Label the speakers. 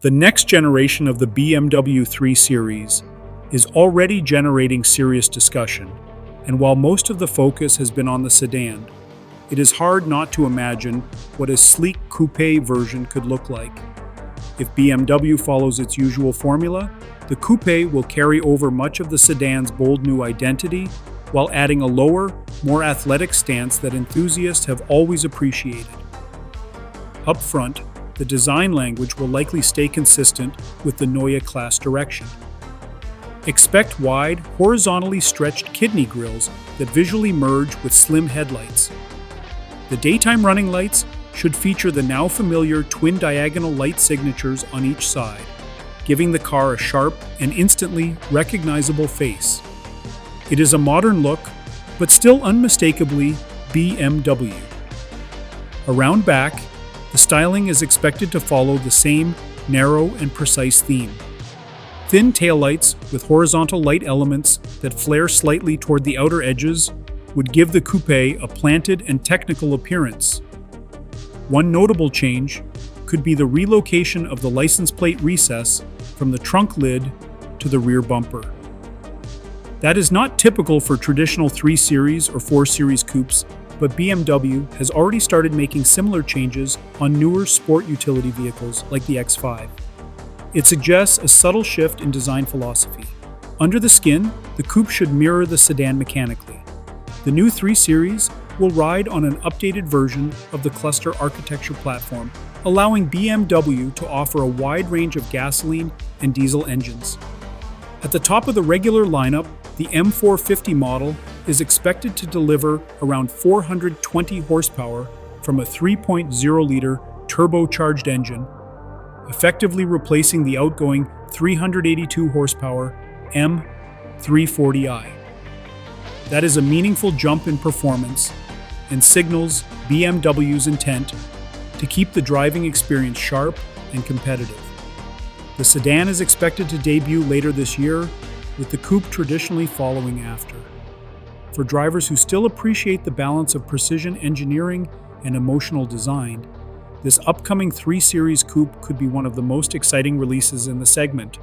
Speaker 1: The next generation of the BMW 3 Series is already generating serious discussion, and while most of the focus has been on the sedan, it is hard not to imagine what a sleek coupe version could look like. If BMW follows its usual formula, the coupe will carry over much of the sedan's bold new identity while adding a lower, more athletic stance that enthusiasts have always appreciated. Up front, the design language will likely stay consistent with the Neue Klasse direction. Expect wide, horizontally stretched kidney grilles that visually merge with slim headlights. The daytime running lights should feature the now familiar twin diagonal light signatures on each side, giving the car a sharp and instantly recognizable face. It is a modern look, but still unmistakably BMW. Around back, the styling is expected to follow the same narrow and precise theme. Thin taillights with horizontal light elements that flare slightly toward the outer edges would give the coupe a planted and technical appearance. One notable change could be the relocation of the license plate recess from the trunk lid to the rear bumper. That is not typical for traditional 3 Series or 4 Series coupes, but BMW has already started making similar changes on newer sport utility vehicles like the X5. It suggests a subtle shift in design philosophy. Under the skin, the coupe should mirror the sedan mechanically. The new 3 Series will ride on an updated version of the cluster architecture platform, allowing BMW to offer a wide range of gasoline and diesel engines. At the top of the regular lineup, the M450 model is expected to deliver around 420 horsepower from a 3.0-liter turbocharged engine, effectively replacing the outgoing 382 horsepower M340i. That is a meaningful jump in performance and signals BMW's intent to keep the driving experience sharp and competitive. The sedan is expected to debut later this year, with the coupe traditionally following after. For drivers who still appreciate the balance of precision engineering and emotional design, this upcoming 3 Series coupe could be one of the most exciting releases in the segment,